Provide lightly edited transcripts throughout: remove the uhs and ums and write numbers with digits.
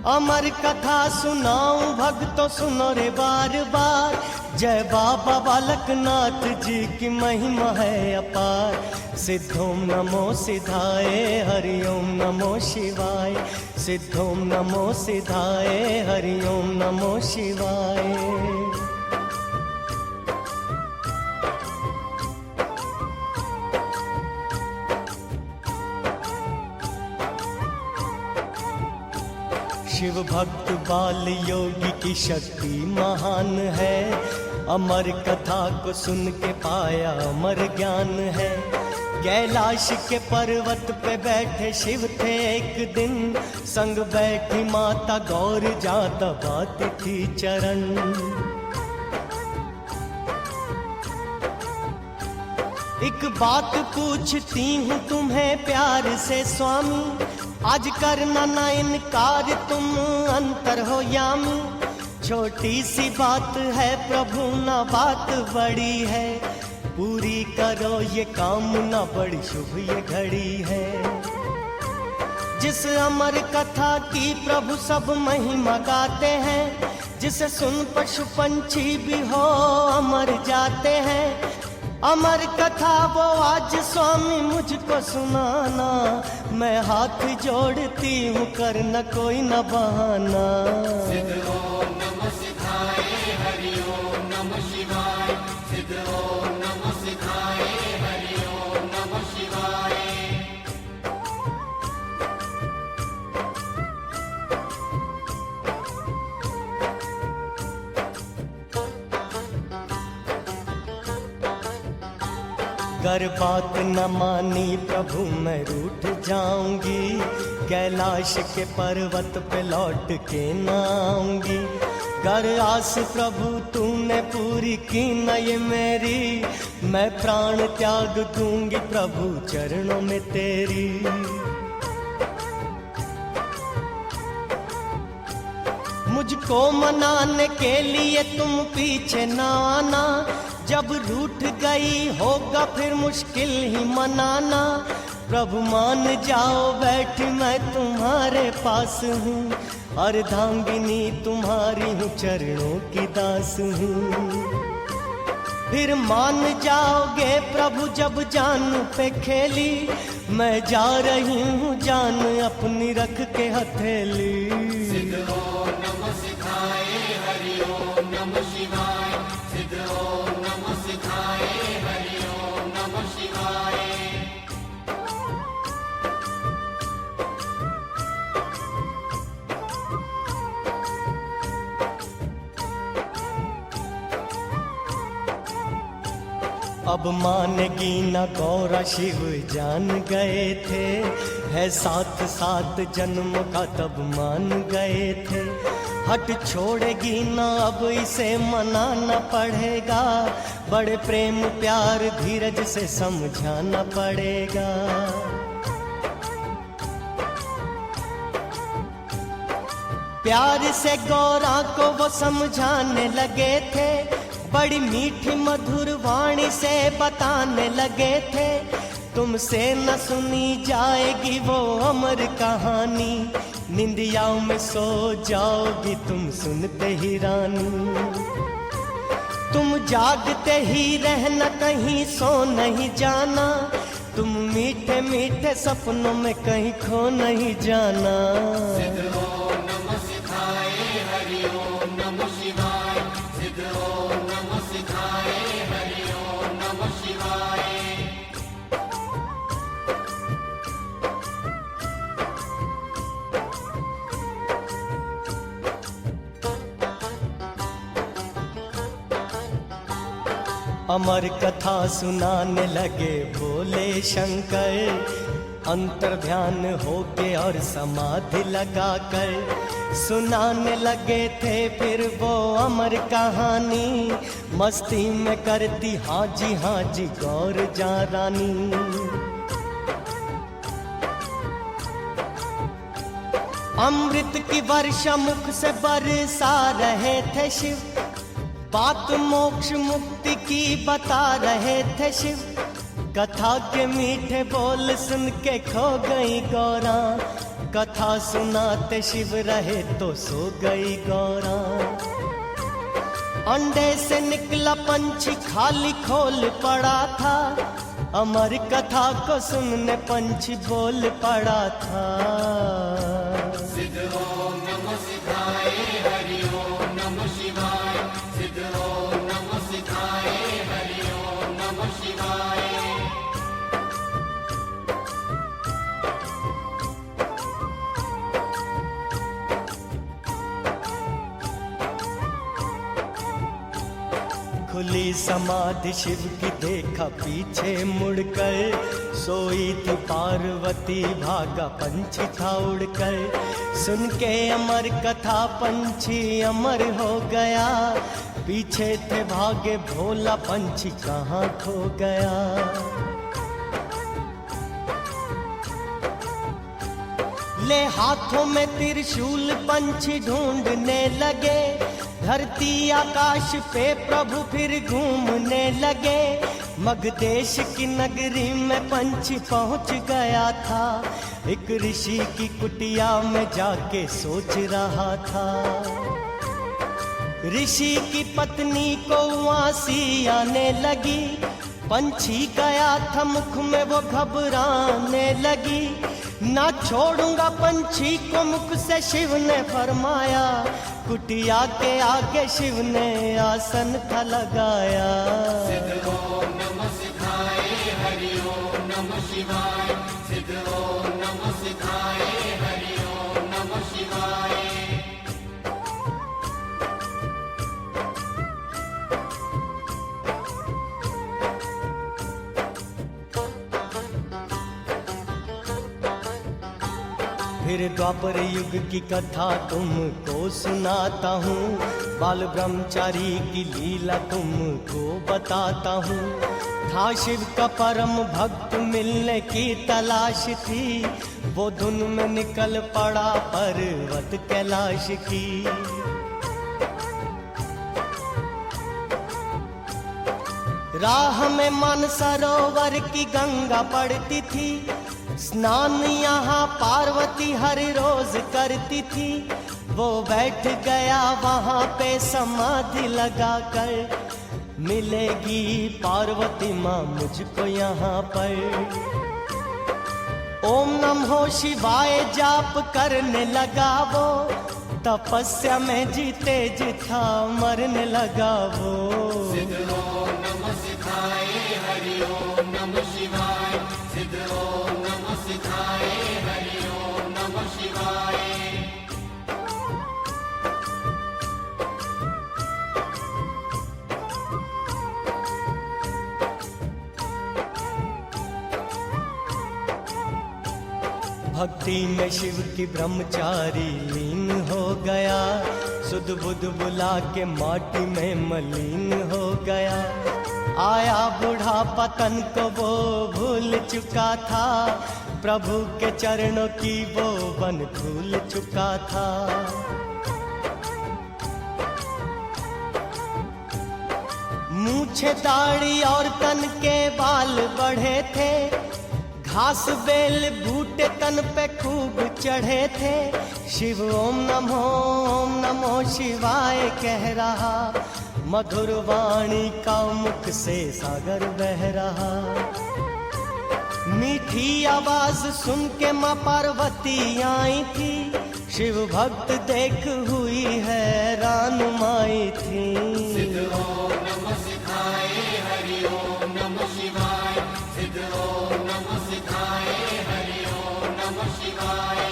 अमर कथा सुनाऊं भक्तों सुनो रे बार बार। जय बाबा बालकनाथ जी की महिमा है अपार। सिद्धोम नमो सिद्धाय हरिओम नमो शिवाय। सिद्धोम नमो सिद्धाय हरिओम नमो शिवाय। शिव भक्त बाल योगी की शक्ति महान है। अमर कथा को सुन के पाया अमर ज्ञान है। कैलाश के पर्वत पे बैठे शिव थे एक दिन। संग बैठी माता गौर जा दबाती थी चरण। एक बात पूछती हूँ तुम्हें प्यार से स्वामी। आज करना ना इनकार तुम अंतर हो यामी। छोटी सी बात है प्रभु ना बात बड़ी है। पूरी करो ये काम ना बड़ी शुभ ये घड़ी है। जिस अमर कथा की प्रभु सब महिमा गाते हैं। जिसे सुन पशु पंछी भी हो अमर जाते हैं। अमर कथा वो आज स्वामी मुझको सुनाना। मैं हाथ जोड़ती हूँ करना कोई न बहाना। सिद्ध ओम नमो सिद्धाय हरि ओम नमो शिवाय। सिद्ध ओम नमो सिद्धाय हरि ओम नमो शिवाय। अगर बात न मानी प्रभु मैं रूठ जाऊंगी। कैलाश के पर्वत पे लौट के न आऊंगी। कर आस प्रभु तूने पूरी की न ये मेरी। मैं प्राण त्याग दूंगी प्रभु चरणों में तेरी। मुझको मनाने के लिए तुम पीछे न आना। जब रूठ गई होगा फिर मुश्किल ही मनाना। प्रभु मान जाओ बैठी मैं तुम्हारे पास हूँ। अर्धांगिनी तुम्हारी हूँ चरणों की दास हूँ। फिर मान जाओगे प्रभु जब जान पे खेली। मैं जा रही हूँ जान अपनी रख के हथेली। सिद्ध ओम नमो सिद्धाय हरि ओम नमो शिवाय। सिद्ध ओम नमो सिद्धाय हरि ओम नमो शिवाय। अब मानेगी न गौरा शिव जान गए थे। है साथ साथ जन्म का तब मान गए थे। हट छोड़ेगी न अब इसे मनाना पड़ेगा। बड़े प्रेम प्यार धीरज से समझाना पड़ेगा। प्यार से गौरा को वो समझाने लगे थे। बड़ी मीठी मधुर वाणी से बताने लगे थे। तुमसे न सुनी जाएगी वो अमर कहानी। निंदियाओं में सो जाओगी तुम सुनते ही रानी। तुम जागते ही रहना कहीं सो नहीं जाना। तुम मीठे मीठे सपनों में कहीं खो नहीं जाना। सिद्ध ओम नमो सिद्धाय हरि ओम नमो शिवाय। सिद्ध ओम नमो सिद्धाय हरि ओम नमो शिवाय। अमर कथा सुनाने लगे बोले शंकर। अंतर ध्यान होके और समाधि लगाकर सुनाने लगे थे फिर वो अमर कहानी। मस्ती में करती हाँ जी गौर जा रानी। अमृत की वर्षा मुख से बरसा रहे थे शिव। बात मोक्ष मुक्ति की बता रहे थे शिव। कथा के मीठे बोल सुन के खो गई गौरा। कथा सुनाते शिव रहे तो सो गई गौरा। अंडे से निकला पंछी खाली खोल पड़ा था, अमर कथा को सुनने पंछी बोल पड़ा था। सिद्ध ओम नमः सिद्धाय हरि ओम नमः शिवाय। सिद्ध ओम नमः सिद्धाय हरि ओम नमः शिवाय। खुली समाधि शिव की देखा पीछे मुड़कर, सोई थी पार्वती भागा पंछी था उड़कर। सुन के अमर कथा पंछी अमर हो गया, पीछे थे भागे भोला पंछी कहाँ खो गया। ले हाथों में त्रिशूल पंछी ढूंढने लगे, धरती आकाश पे प्रभु फिर घूमने लगे। मगधेश की नगरी में पंछी पहुंच गया था, एक ऋषि की कुटिया में जाके सोच रहा था। ऋषि की पत्नी को उआसी आने लगी, पंछी गया था मुख में वो घबराने लगी। ना छोड़ूंगा पंछी को मुख से शिव ने फरमाया, कुटिया के आगे शिव ने आसन था लगाया। सिद्ध ओम नमः सिद्धाय हरि ओम नमः शिवाय। सिद्ध ओम नमः सिद्धाय हरि ओम नमः शिवाय। फिर द्वापर युग की कथा तुमको सुनाता हूँ, बाल ब्रह्मचारी की लीला तुमको बताता हूँ। था शिव का परम भक्त मिलने की तलाश थी, वो धुन में निकल पड़ा पर्वत कैलाश की। राह में मानसरोवर की गंगा पड़ती थी, स्नान यहाँ पार्वती हर रोज करती थी। वो बैठ गया वहाँ पे समाधि लगा कर, मिलेगी पार्वती माँ मुझको यहाँ पर। ओम नमः शिवाय जाप करने लगा वो, तपस्या में जीते जिथा मरने लगा वो। सिद्ध ओम नमः सिद्धाय हरि ओम नमः शिवाय। सिद्ध ओम नमः सिद्धाय हरि ओम नमः शिवाय। भक्ति में शिव की ब्रह्मचारी लीन हो गया, सुध बुध बुला के माटी में मलीन हो गया। आया बूढ़ा तन को वो भूल चुका था, प्रभु के चरणों की वो बन भूल चुका था। मूछे दाढ़ी और तन के बाल बढ़े थे, घास बेल बूटे तन पे खूब चढ़े थे। शिव ओम नमो शिवाय कह रहा, मधुर वाणी का मुख से सागर बह रहा। मीठी आवाज सुन के माँ पार्वती आई थी, शिव भक्त देख हुई हैरान माई थी। सिद्ध ओम नमः सिद्धाय हरि ओम नमः शिवाय। सिद्ध ओम नमः सिद्धाय हरि ओम नमः शिवाय।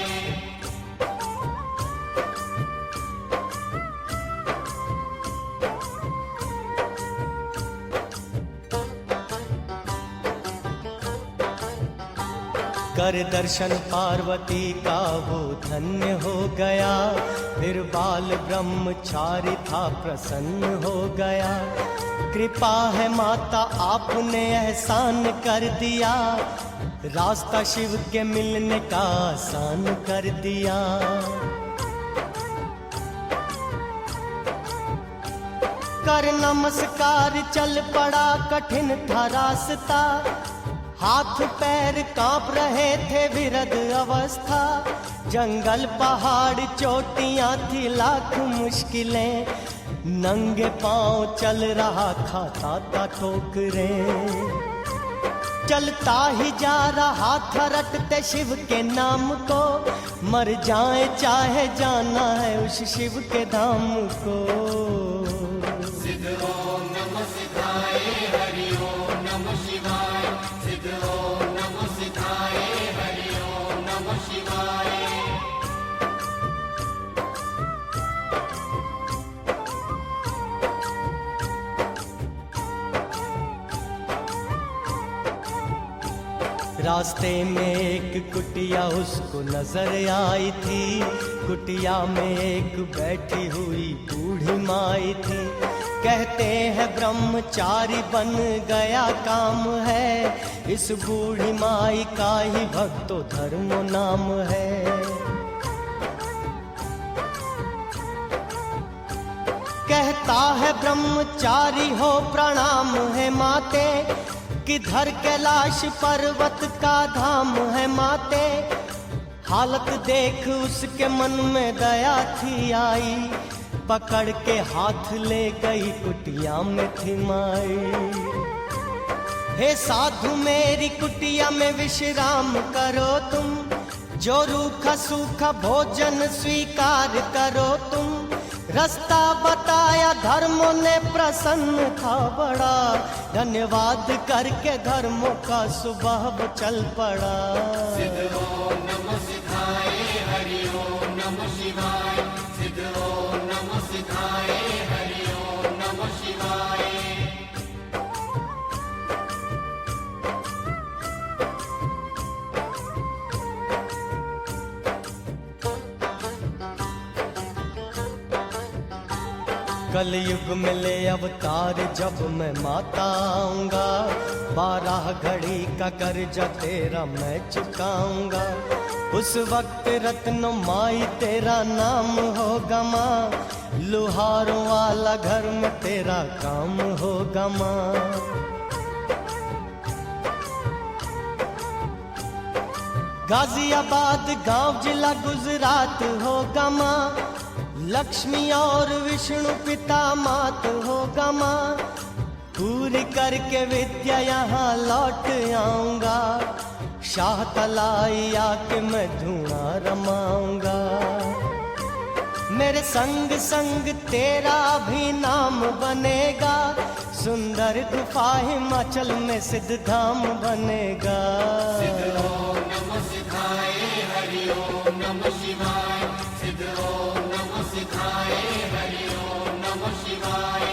कर दर्शन पार्वती का वो धन्य हो गया, फिर बाल ब्रह्मचारी था प्रसन्न हो गया। कृपा है माता आपने एहसान कर दिया, रास्ता शिव के मिलने का आसान कर दिया। कर नमस्कार चल पड़ा, कठिन था रास्ता, हाथ पैर कांप रहे थे विरद अवस्था, जंगल पहाड़ चोटियां थी लाख मुश्किलें, नंगे पांव चल रहा खाता था ठोकरें। चलता ही जा रहा था रटते शिव के नाम को, मर जाए चाहे जाना है उस शिव के धाम को। सिद्ध ओम नमः सिद्धाय हरि ओम नमः शिवाय, सिद्ध ओम नमः सिद्धाय हरि ओम नमः शिवाय। रास्ते में एक कुटिया उसको नजर आई थी, कुटिया में एक बैठी हुई बूढ़ी माई थी। कहते हैं ब्रह्मचारी बन गया काम है, इस बूढ़ी माई का ही भक्तो धर्म नाम है। कहता है ब्रह्मचारी हो प्रणाम है माते, किधर कैलाश पर्वत का धाम है माते। हालत देख उसके मन में दया थी आई, पकड़ के हाथ ले गई कुटिया में थी माई। हे साधु मेरी कुटिया में विश्राम करो तुम, जो रूखा सूखा भोजन स्वीकार करो तुम। रास्ता बताया धर्मों ने प्रसन्न था बड़ा, धन्यवाद करके धर्मों का स्वभाव चल पड़ा। सिद्ध ओम नमः सिद्धाय हरि ओम नमः शिवाय, सिद्ध ओम नमः सिद्धाय हरि ओम नमः शिवाय। कलयुग में ले अवतार जब मैं माता आऊंगा, 12 घड़ी का कर्जा तेरा मैं चुकाऊंगा। उस वक्त रत्नो माई तेरा नाम होगा माँ, लुहारों वाला घर में तेरा काम होगा माँ। गाजियाबाद गांव जिला गुजरात होगा माँ, लक्ष्मी और विष्णु पिता मात होगा माँ। पूरी करके विद्या यहाँ लौट आऊंगा, शाह तलाई आके मैं धुआं रमाऊंगा। मेरे संग संग तेरा भी नाम बनेगा, सुंदर गुफा हिमाचल में सिद्ध धाम बनेगा। सिद्ध ओम नमः सिद्धाय हरि ओम नमः शिवाय, सिद्ध ओम नमः सिद्धाय हरि ओम नमः शिवाय।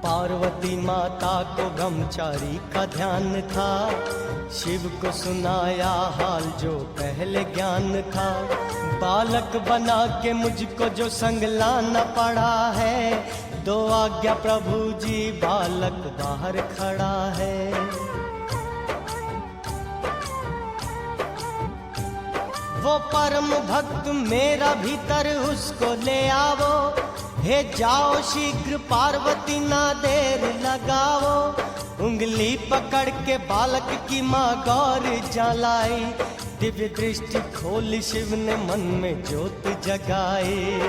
पार्वती माता को ब्रह्मचारी का ध्यान था, शिव को सुनाया हाल जो पहले ज्ञान था। बालक बना के मुझको जो संग लाना पड़ा है, 2 आज्ञा प्रभु जी बालक बाहर खड़ा है। वो परम भक्त मेरा भीतर उसको ले आवो, हे जाओ शीघ्र पार्वती ना देर लगाओ। उंगली पकड़ के बालक की माँ गौर जलाई, दिव्य दृष्टि खोली शिव ने मन में ज्योत जगाई।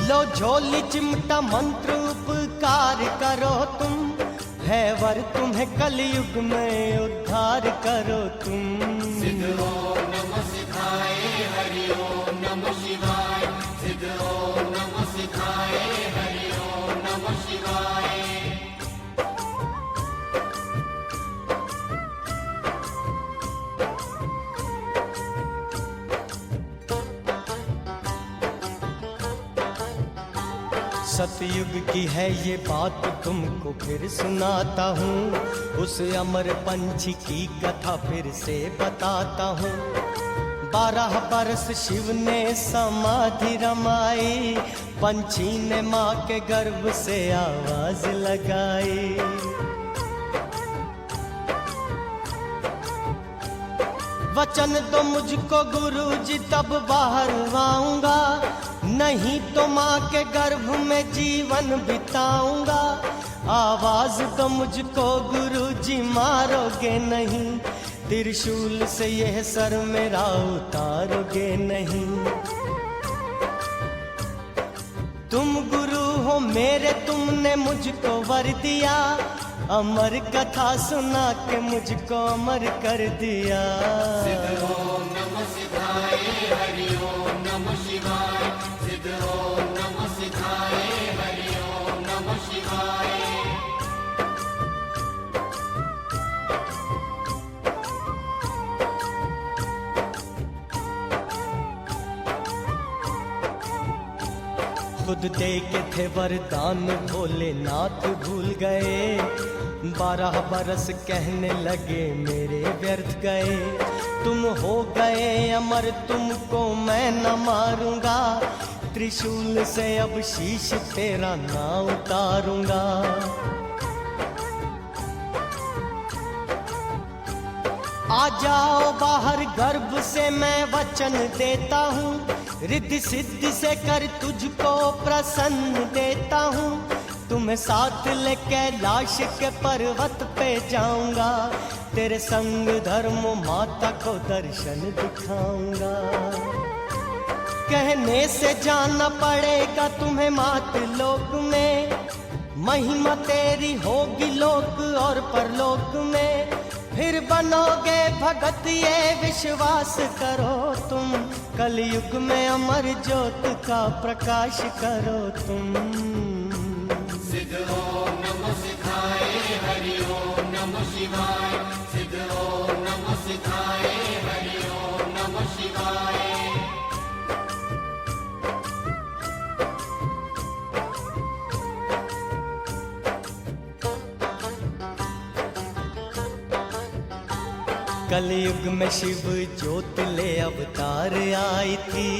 लो झोली चिमटा मंत्र उपकार करो तुम, है वर तुम्हें कलयुग में उद्धार करो तुम। सिद्ध ओम नमः सिद्धाय हरि ओम नमः शिवाय, सिद्ध ओम नमः सिद्धाय हरि ओम नमः शिवाय। सतयुग की है ये बात तुमको फिर सुनाता हूँ, उस अमर पंछी की कथा फिर से बताता हूँ। 12 बरस शिव ने समाधि रमाई, पंछी ने माँ के गर्भ से आवाज लगाई। वचन दो मुझको गुरुजी तब बाहर आऊंगा, नहीं तो माँ के गर्भ में जीवन बिताऊंगा। आवाज दो मुझको गुरुजी मारोगे नहीं, त्रिशूल से यह सर मेरा उतारोगे नहीं। तुम गुरु हो मेरे, तुमने मुझको वर दिया, अमर कथा सुना के मुझको अमर कर दिया। सिद्ध ओम नमः सिद्धाय, हरि ओम नमः शिवाय। सिद्ध ओम नमः सिद्धाय, हरि ओम नमः शिवाय। खुद दे के थे वरदान भोलेनाथ भूल गए, 12 बरस कहने लगे मेरे व्यर्थ गए। तुम हो गए अमर, तुमको मैं न मारूंगा, त्रिशूल से अब शीश तेरा ना उतारूंगा। आ जाओ बाहर गर्भ से मैं वचन देता हूँ, रिद्धि सिद्धि से कर तुझको प्रसन्न देता हूँ। तुम्हें साथ ले कैलाश के पर्वत पे जाऊंगा, तेरे संग धर्म माता को दर्शन दिखाऊंगा। कहने से जाना पड़ेगा तुम्हें मात लोक में, महिमा तेरी होगी लोक और परलोक में। फिर बनोगे भगत ये विश्वास करो तुम, कलयुग में अमर ज्योत का प्रकाश करो तुम। सिद्ध ओम नमः सिद्धाय, हरि ओम नमः शिवाय। सिद्ध ओम नमः सिद्धाय, हरि ओम नमः शिवाय। कलयुग में शिव ज्योत ले अवतार आई थी,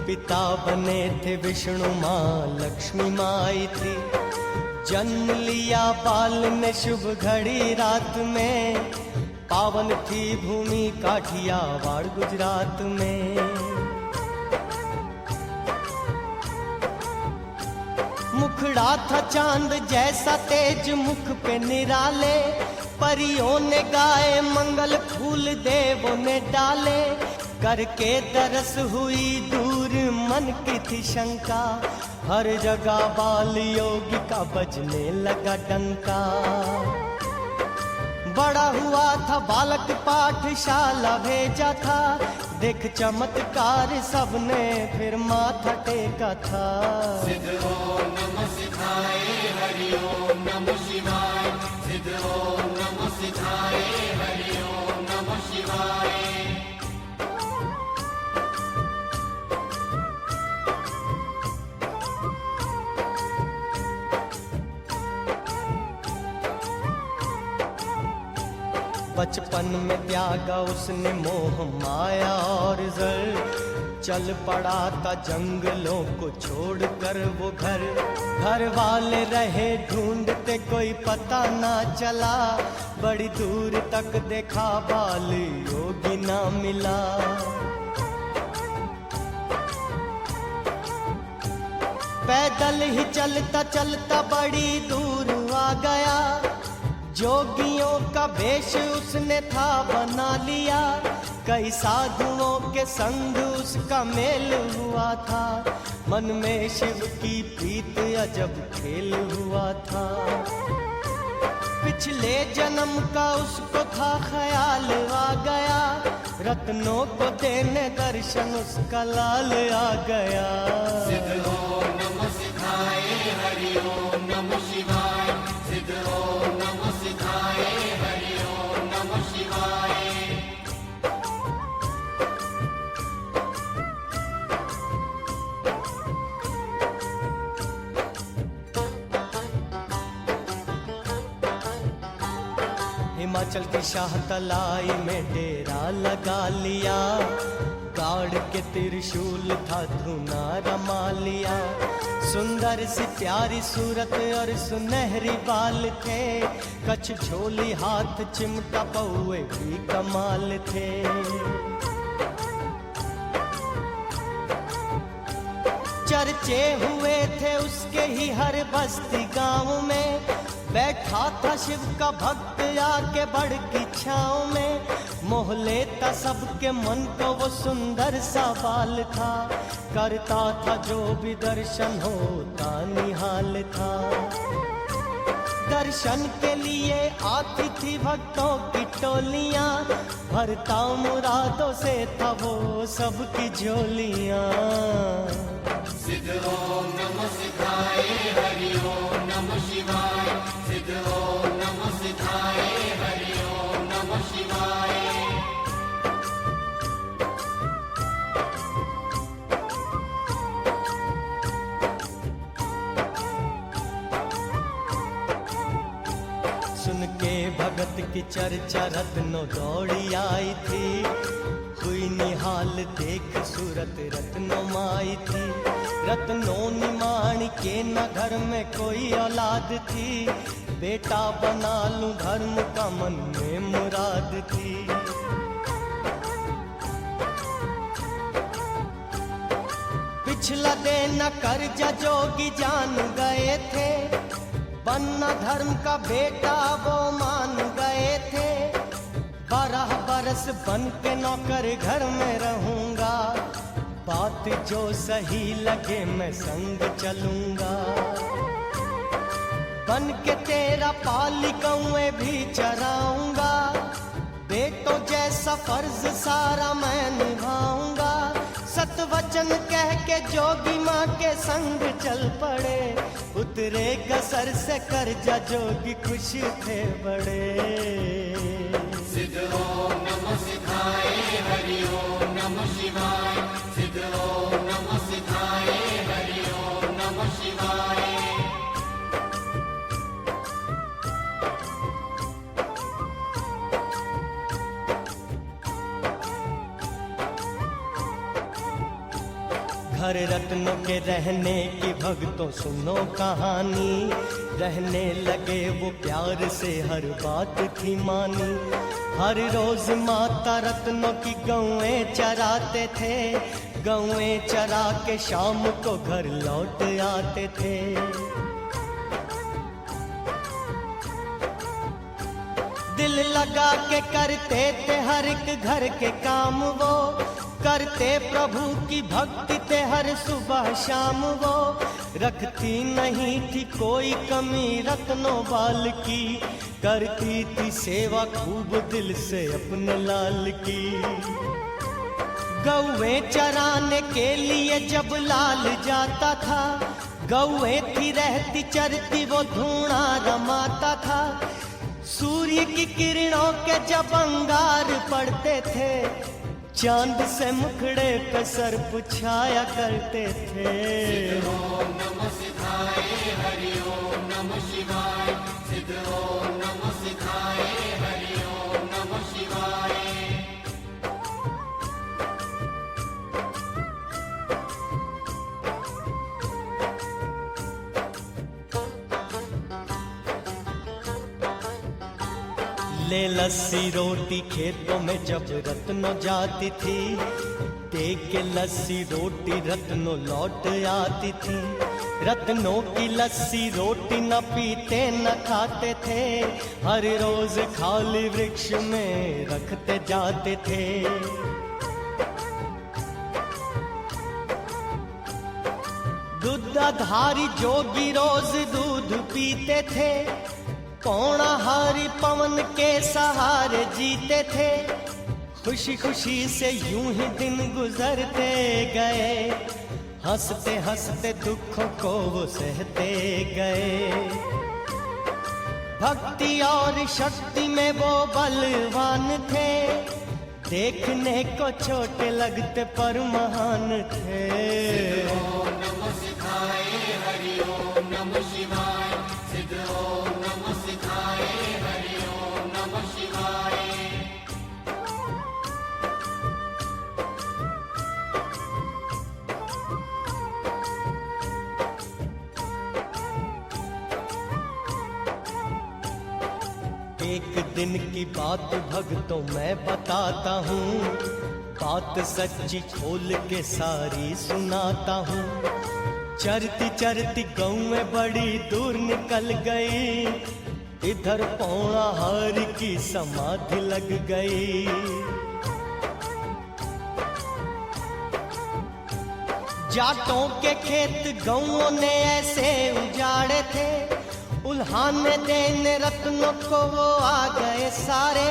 पिता बने थे विष्णु, माँ लक्ष्मी माँ आई थी। जन्म लिया बाल ने शुभ घड़ी रात में, पावन थी भूमि काठियावाड़ गुजरात में। मुखड़ा था चांद जैसा तेज मुख पे निराले, परियों ने गाए मंगल फूल देवों ने डाले। करके दरस हुई दूर मन की थी शंका, हर जगह बाल योगी का बजने लगा डंका। बड़ा हुआ था बालक पाठशाला भेजा था, देख चमत्कार सबने फिर माथा टेका था। सिद्ध ओम नमः सिद्धाय, हरि ओम नमः शिवाय। सिद्ध ओम नमः सिद्धाय, हरि ओम नमः शिवाय। बचपन में त्यागा उसने मोह माया और जर, चल पड़ा था जंगलों को छोड़कर वो घर। घर वाले रहे ढूंढते कोई पता ना चला, बड़ी दूर तक देखा बाल योगी ना मिला। पैदल ही चलता चलता बड़ी दूर आ गया, जोगियों का वेश उसने था बना लिया। कई साधुओं के संग उसका मेल हुआ था, मन में शिव की प्रीत अजब खेल हुआ था। पिछले जन्म का उसको था ख्याल आ गया, रत्नों को देने दर्शन उसका लाल आ गया। सिद्ध ओम नमः सिद्धाय, हरि ओम नमः शिवाय। सिद्ध ओम नमः सिद्धाय, हरि ओम नमः शिवाय। हिमाचल की शाह तलाई में डेरा लगा लिया, गाड़ के त्रिशूल था धुना रमा लिया। सुंदर सी प्यारी सूरत और सुनहरी बाल थे, कछ झोली हाथ चिमटा पौए भी कमाल थे। चर्चे हुए थे उसके ही हर बस्ती गांव में, बैठा था शिव का भक्त आके बड़ की छाँव में। मोह लेता सबके मन को वो सुंदर सा बाल था, करता था जो भी दर्शन होता निहाल था। दर्शन के लिए आती थी भक्तों की टोलियां, भरता मुरादों से था वो सबकी झोलियां। सिद्ध ओम नमो सिद्धाय हरि ओम नमो शिवाय। सिद्ध ओम नमो सिद्धाय हरि ओम नमो शिवाय। सुन के भगत की चर्चा रत्नों दौड़ी आई थी, हुई निहाल देख सूरत रत्नों माई थी। रत्नों निमाण के न घर में कोई औलाद थी, बेटा बना लूं धर्म का मन में मुराद थी। पिछला देना कर्जा जोगी जान गए थे, बनना धर्म का बेटा वो मान गए थे। 12 बरस बन के नौकर घर में रहूंगा, बात जो सही लगे मैं संग चलूंगा। बन के तेरा पाली गौएं भी चराऊंगा, बेटों जैसा फर्ज सारा मैं निभाऊंगा। सत वचन कह के जोगी माँ के संग चल पड़े, उतरे कसर से कर्जा जोगी खुश थे बड़े। सिद्ध ओम नमो सिद्धाय हरि ओम नमो शिवाय। सिद्ध ओम नमो सिद्धाय हरि ओम नमो शिवाय। घर रत्नों के रहने की भक्तों सुनो कहानी, रहने लगे वो प्यार से हर बात थी मानी। हर रोज माता रत्नों की गौएं चराते थे, गौएं चरा के शाम को घर लौट आते थे। दिल लगा के करते थे हर एक घर के काम वो, करते प्रभु की भक्ति थे हर सुबह शाम वो। रखती नहीं थी कोई कमी रत्नों बाल की, करती थी सेवा खूब दिल से अपने लाल की। गौएं चराने के लिए जब लाल जाता था, गौएं थी रहती चरती वो धूणा रमाता था। सूर्य की किरणों के जब अंगार पड़ते थे, चांद से मुखड़े पे सर पुछाया करते थे। सिद्ध ओम नमो सिद्धाय हरि ओम नमो शिवाय। सिद्ध ओम नमो सिद्धाय हरि ओम नमो शिवाय। ले लस्सी रोटी खेतों में जब रत्नों जाती थी, देख के लस्सी रोटी रत्नों लौट आती थी। रत्नों की लस्सी रोटी न पीते न खाते थे, हर रोज खाली वृक्ष में रखते जाते थे। दूधाधारी जोगी रोज दूध पीते थे, पौणाहारी पवन के सहारे जीते थे। खुशी खुशी से यूं ही दिन गुजरते गए, हंसते हंसते दुखों को वो सहते गए। भक्ति और शक्ति में वो बलवान थे, देखने को छोटे लगते पर महान थे। ओम नमो सिद्धाय हरि ओम नमो शिवाय। सिद्ध ओम नमो सिद्धाय हरि ओम नमो शिवाय। एक दिन की बात भक्तों मैं बताता हूँ, बात सच्ची खोल के सारी सुनाता हूँ। चरती चरती गौ में बड़ी दूर निकल गई, इधर पौड़ा हार की समाधि लग गई। जाटों के खेत गौओं ने ऐसे उजाड़े थे, उल्हाने देने रत्नों को वो आ गए सारे।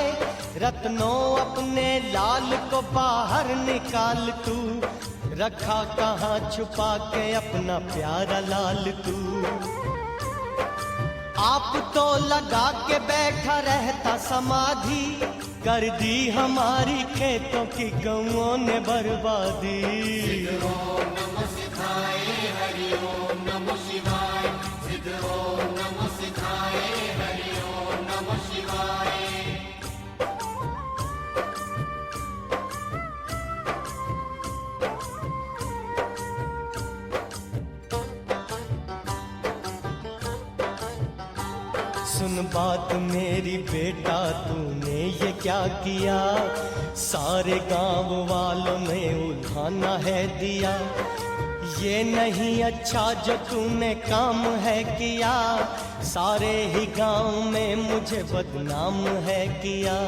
रत्नों अपने लाल को बाहर निकाल तू, रखा कहाँ छुपा के अपना प्यारा लाल तू। आप तो लगा के बैठा रहता समाधि, कर दी हमारी खेतों की गौओं ने बर्बादी। ओम नमः सिद्धाय हरि ओम नमः शिवाय। सिद्ध ओम नमः सिद्धाय हरि ओम नमः शिवाय। सुन बात मेरी बेटा, तूने ये क्या किया, सारे गांव वालों ने उल्हाना है दिया। ये नहीं अच्छा जो तूने काम है किया, सारे ही गांव में मुझे बदनाम है किया।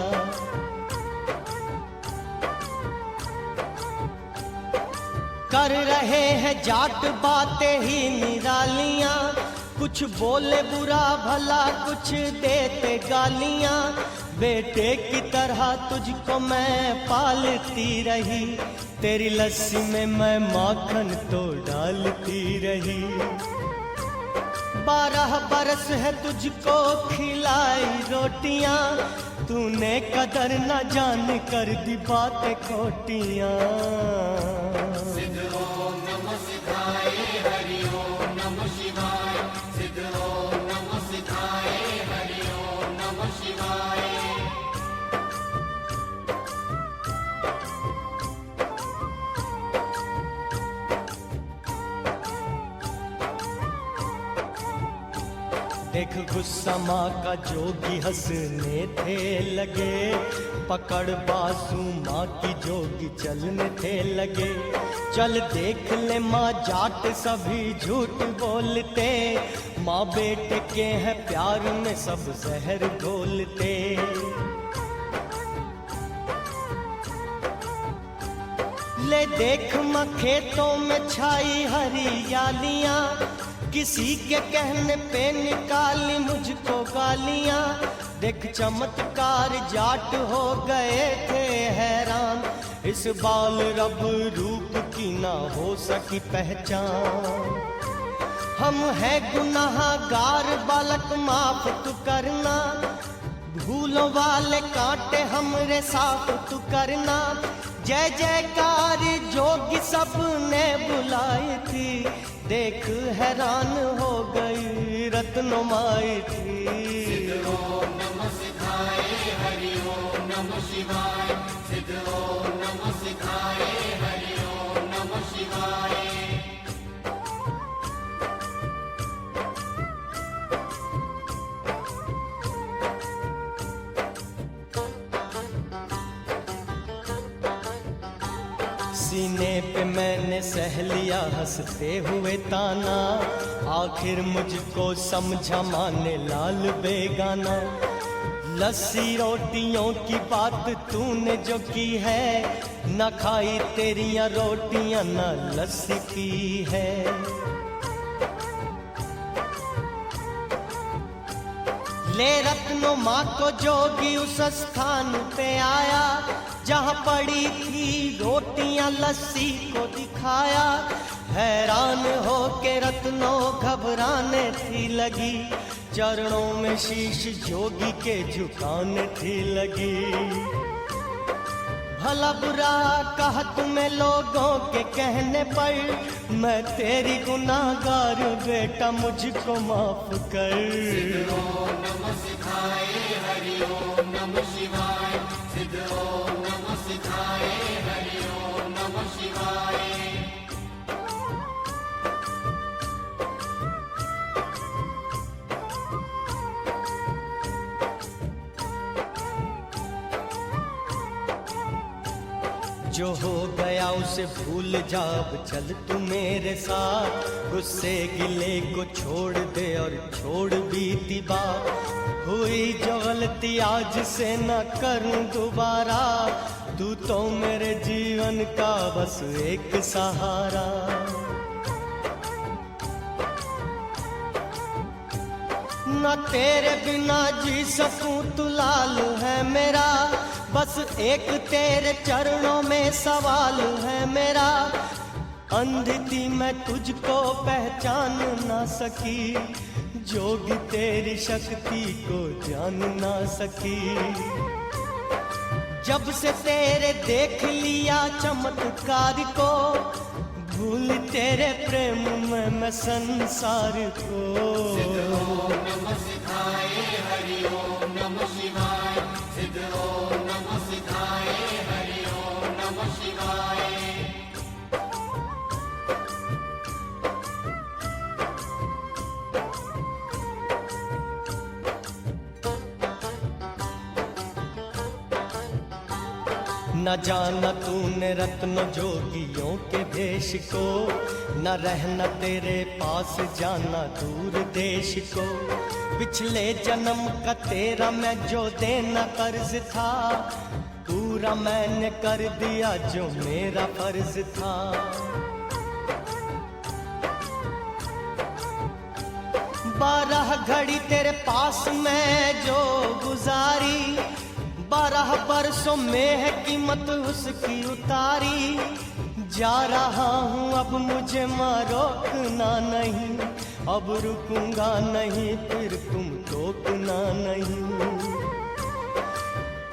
कर रहे हैं जाट बातें ही निरालियां, कुछ बोले बुरा भला कुछ देते गालियां। बेटे की तरह तुझको मैं पालती रही, तेरी लस्सी में मैं माखन तो डालती रही। 12 बरस है तुझको खिलाई रोटियां, तूने कदर न जान कर दी बातें खोटियां। सिद्ध ओम नमः सिद्धाय हरि ओम नमः शिवाय। सिद्ध ओम नमः सिद्धाय हरि ओम नमः शिवाय। देख गुस्सा माँ का जोगी हंसने थे लगे, पकड़ बासु माँ की जोगी चलने थे लगे। चल देख ले माँ जाट सभी झूठ बोलते, माँ बेटे के हैं प्यार में सब जहर घोलते। ले देख माँ खेतों में छाई हरियालियां, किसी के कहने पे निकाली मुझको गालियां। देख चमत्कार जाट हो गए थे हैरान, इस बाल रब रूप की ना हो सकी पहचान। हम है गुनाहगार बालक माफ तू करना, भूलों वाले कांटे हमरे साफ तू करना। जय जयकार जोगी सब ने बुलाई थी, देख हैरान हो गई रत्नो माई थी। सिद्ध ओम नमः सिद्धाय हरि ओम नमः शिवाय। सिद्ध ओम नमः सिद्धाय हरि ओम नमः शिवाय। सीने पे मैंने सह लिया हंसते हुए ताना, आखिर मुझको समझा माने लाल बेगाना। लस्सी रोटियों की बात तूने जो की है, न खाई तेरियां रोटियां न लस्सी पी है। ले रत्नो माँ को जोगी उस स्थान पे आया, जहाँ पड़ी थी रोटियां लस्सी को दिखाया। हैरान हो के रत्नो घबराने थी लगी, चरणों में शीश जोगी के झुकाने थी लगी। भला बुरा कहा तुम्हें लोगों के कहने पर, मैं तेरी गुनाहगार बेटा मुझको माफ कर। सिद्ध ओम नमः सिद्धाय हरि ओम नमः शिवाय। सिद्ध ओम नमः सिद्धाय हरि ओम नमः शिवाय। जो हो गया उसे भूल जा, अब चल तू मेरे साथ। गुस्से गिले को छोड़ दे और छोड़ बीती बात। हुई जो गलती आज से न करूं दोबारा। तू तो मेरे जीवन का बस एक सहारा। न तेरे बिना जी सकूं तू लाल है मेरा। बस एक तेरे चरणों में सवाल है मेरा। अंधी थी मैं तुझको पहचान ना सकी, जोगी तेरी शक्ति को जान ना सकी। जब से तेरे देख लिया चमत्कार को, भूल तेरे प्रेम में मैं संसार को। सिद्ध ओम नमः सिद्धाय हरि ओम नमः शिवाय। सिद्ध ओम नमः सिद्धाय हरि ओम नमः शिवाय। न जाना तूने रत्न जोगियों के भेष को, न रहना तेरे पास जाना दूर देश को। पिछले जन्म का तेरा मैं जो देना कर्ज था, पूरा मैंने कर दिया जो मेरा फर्ज था। 12 घड़ी तेरे पास मैं जो गुजारी, 12 बरसों में है कीमत उसकी उतारी। जा रहा हूँ अब मुझे रोकना नहीं, अब रुकूंगा नहीं फिर तुम टोकना नहीं।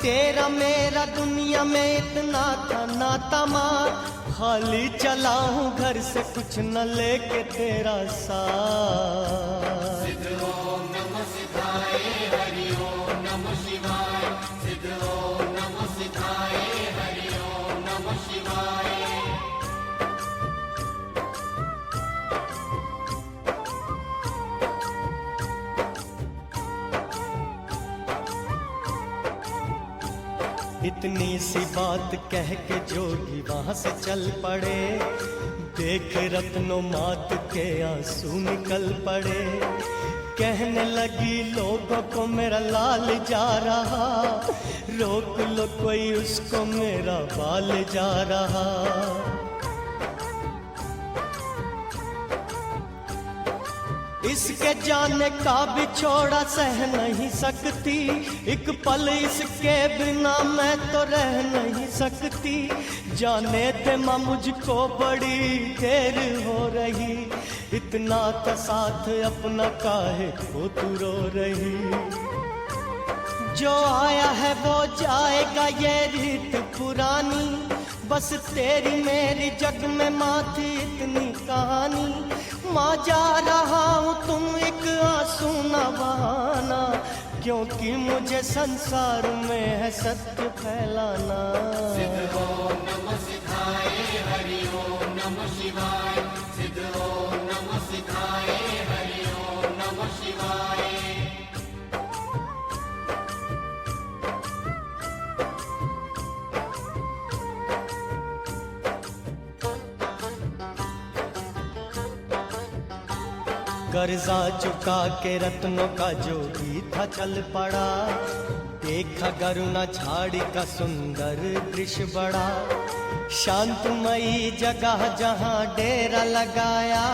तेरा मेरा दुनिया में इतना था नाता माँ, खाली चला हूँ घर से कुछ न लेके तेरा साथ। सिद्ध ओम नमः सिद्धाय हरि ओम नमः शिवाय। सिद्ध ओम नमः सिद्धाय हरि ओम नमः शिवाय। इतनी सी बात कह के जोगी वहां से चल पड़े। देख रत्नों मात के आंसू निकल पड़े। कहने लगी लोगों को मेरा लाल जा रहा, रोक लो कोई उसको मेरा बाल जा रहा। इसके जाने का बिछोड़ा सह नहीं सकती, एक पल इसके बिना मैं तो रह नहीं सकती। जाने दे माँ मुझको बड़ी देर हो रही, इतना था साथ अपना काहे को तू रो रही। जो आया है वो जाएगा ये रीत पुरानी, बस तेरी मेरी जग में माँ थी इतनी कहानी। माँ जा रहा हूँ तुम एक आंसू न बहाना, क्योंकि मुझे संसार में है सत्य फैलाना। सिद्ध ओम नमः सिद्धाय हरि ओम नमः शिवाय। सिद्ध ओम नमः सिद्धाय हरि ओम नमः शिवाय। कर्जा चुका के रत्नों का जोगी था चल पड़ा। देखा करुणा झाड़ी का सुंदर दृश्य बड़ा। शांतमयी जगह जहाँ डेरा लगाया,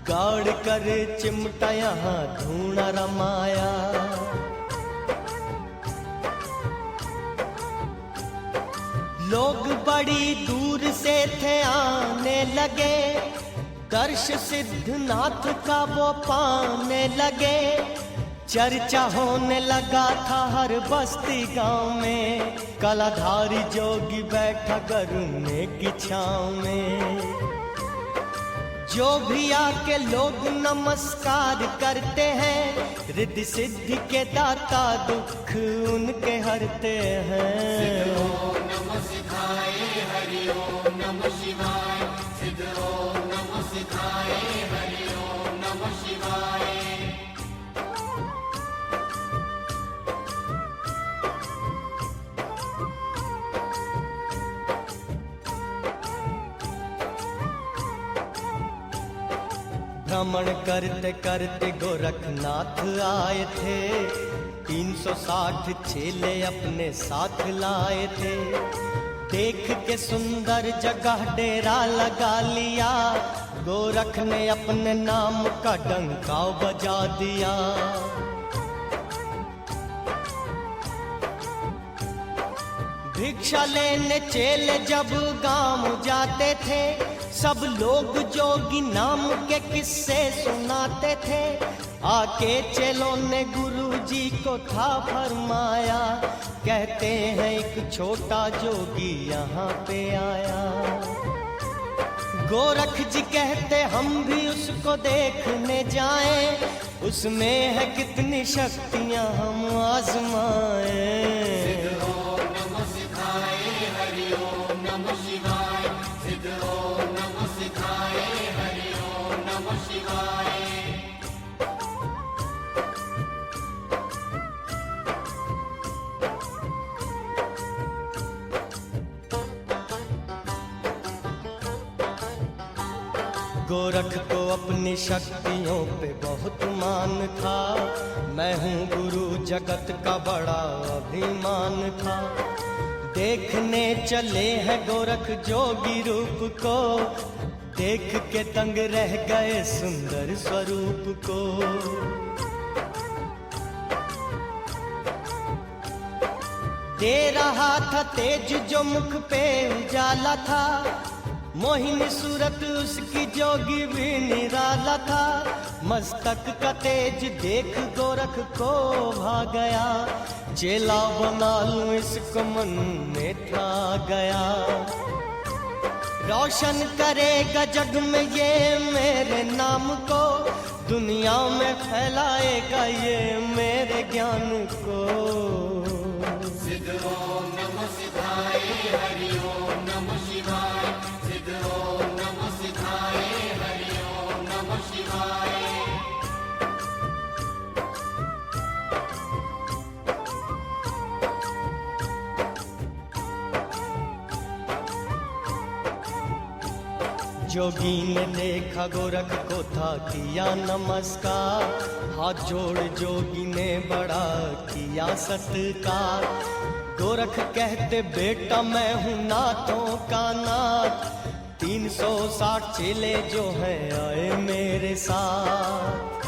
गाड़ कर चिमटा यहाँ धूना रमाया। लोग बड़ी दूर से थे आने लगे, दर्श सिद्धनाथ का वो पाने लगे। चर्चा होने लगा था हर बस्ती गांव में, कलाधारी जोगी बैठा गरुने की छांव में। जो भी आके लोग नमस्कार करते हैं, रिद्धि सिद्धि के दाता दुख उनके हरते हैं। सिद्ध ओम नमः सिद्धाय हरि ओम नमः शिवाय। सिद्ध ओम नमः सिद्धाय हरि ओम नमः शिवाय। भ्रमण करते करते गोरखनाथ आए थे, 360 चेले अपने साथ लाए थे। देख के सुंदर जगह डेरा लगा लिया, गोरख ने अपने नाम का डंका बजा दिया। भिक्षा लेने चेले जब गांव जाते थे, सब लोग जोगी नाम के किस्से सुनाते थे। आके चेलों ने गुरुजी को था फरमाया, कहते हैं एक छोटा जोगी यहाँ पे आया। गोरख जी कहते हम भी उसको देखने जाएं, उसमें है कितनी शक्तियाँ हम आजमाएं। गोरख को अपनी शक्तियों पे बहुत मान था, मैं हूँ गुरु जगत का बड़ा अभिमान था। देखने चले हैं गोरख जोगी रूप को, देख के दंग रह गए सुंदर स्वरूप को। दे रहा था तेज जो मुख पे उजाला था, मोहिनी सूरत उसकी जोगी भी निराला था। मस्तक का तेज देख गोरख को भा गया, चेला बना लूं इसको मन में था गया। रोशन करेगा जग में ये मेरे नाम को, दुनिया में फैलाएगा ये मेरे ज्ञान को। सिद्ध ओम नमः सिद्धाय, हरि ओम नमः शिवाय। सिद्ध ओम नमः सिद्धाय, हरि ओम नमः शिवाय। जोगी ने देखा गोरख को था किया नमस्कार, हाथ जोड़ जोगी ने बड़ा किया सत्कार। गोरख कहते बेटा मैं हूँ नाथों का नाथ, 360 चेले जो हैं आए मेरे साथ।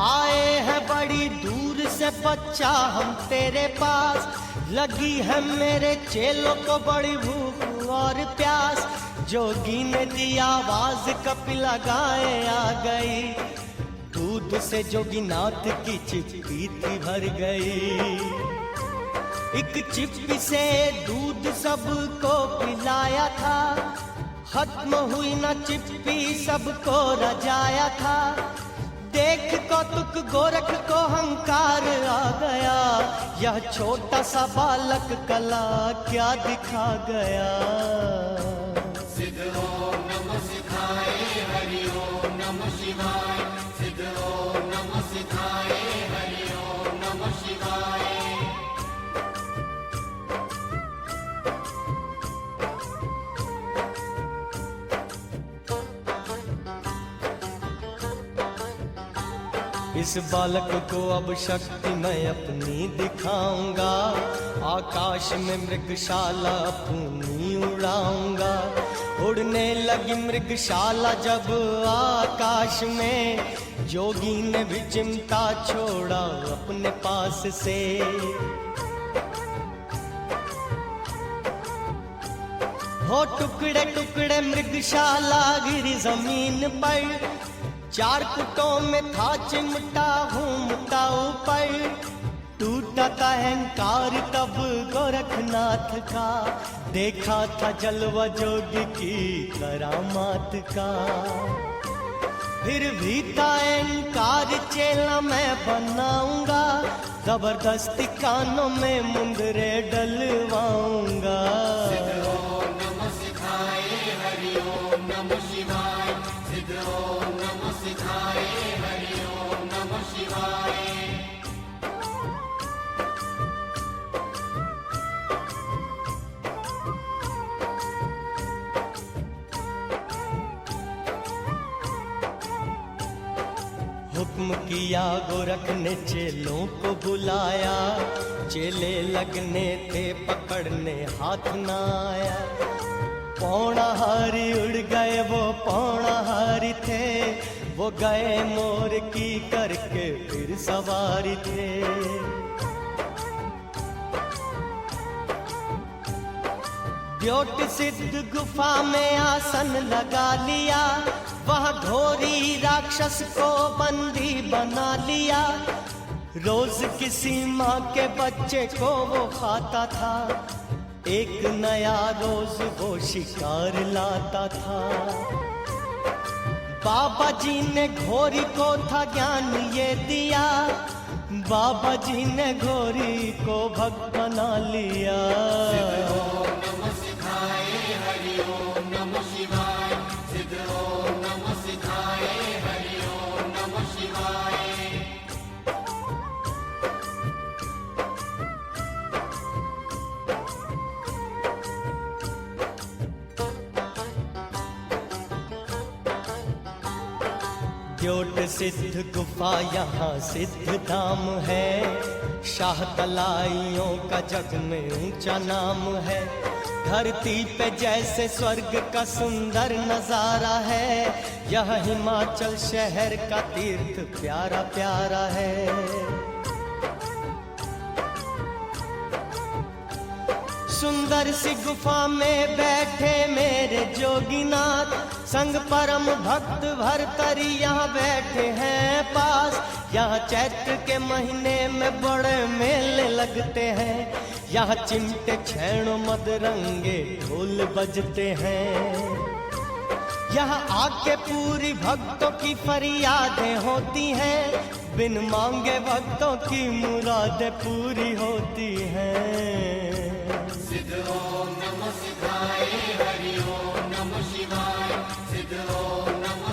आए हैं बड़ी दूर से बच्चा हम तेरे पास, लगी है मेरे चेलों को बड़ी भूख और प्यास। जोगी ने दी आवाज कपिला गाय आ गई, दूध से जोगीनाथ की चिप्पी थी भर गई। एक चिप्पी से दूध सबको पिलाया था, खत्म हुई ना चिप्पी सबको रजाया था। देख कौतुक गोरख को हंकार आ गया, यह छोटा सा बालक कला क्या दिखा गया। सिद्ध ओम नमः सिद्धाय, हरि ओम नमः शिवाय। सिद्ध ओम नमः सिद्धाय, हरि ओम नमः शिवाय। इस बालक को अब शक्ति मैं अपनी दिखाऊंगा, आकाश में मृगशाला अपनी उड़ाऊंगा। उड़ने लगी मृगशाला जब आकाश में, जोगी ने भी चिमटा छोड़ा अपने पास से। हो टुकड़े टुकड़े मृगशाला गिरी जमीन पर, 4 फुटों में था चिमटा घूमता ऊपर। टूटा था अहंकार तब गोरखनाथ का, देखा था जलवा जोगी की करामात का। फिर भी था अहंकार चेला मैं बनाऊंगा, जबरदस्ती कानों में मुंदरे डलवाऊंगा। सिद्ध ओम नमः सिद्धाय, हरि ओम नमः शिवाय। सिद्ध ओम नमः सिद्धाय, हरि ओम नमः शिवाय। हुक्म किया गोरख ने चेलों को बुलाया, चेले लगने थे पकड़ने हाथ ना आया। पौड़ाहारी उड़ गए वो पौड़ाहारी थे, वो गए मोर की करके फिर सवारी थे। द्योट सिद्ध गुफा में आसन लगा लिया, वह घोरी राक्षस को बंदी बना लिया। रोज किसी माँ के बच्चे को वो खाता था, एक नया रोज वो शिकार लाता था। बाबा जी ने घोरी को था ज्ञान ये दिया, बाबा जी ने घोरी को भक्त बना लिया। द्योट सिद्ध गुफा यहाँ सिद्ध धाम है, शाह तलाइयों का जग में ऊंचा नाम है। धरती पे जैसे स्वर्ग का सुंदर नजारा है, यह हिमाचल शहर का तीर्थ प्यारा प्यारा है। सुंदर सी गुफा में बैठे मेरे जोगीनाथ, संग परम भक्त भरतरी यहाँ बैठे हैं पास। यहाँ चैत्र के महीने में बड़े मेले लगते हैं, यहाँ चिमटे छेड़ो मदरंगे ढोल बजते हैं। यहाँ आके पूरी भक्तों की फरियादें होती हैं, बिन मांगे भक्तों की मुरादें पूरी होती हैं। सिद्ध ओम नमो सिद्धाय, हरि ओम नमो शिवाय। सिद्ध ओम नमो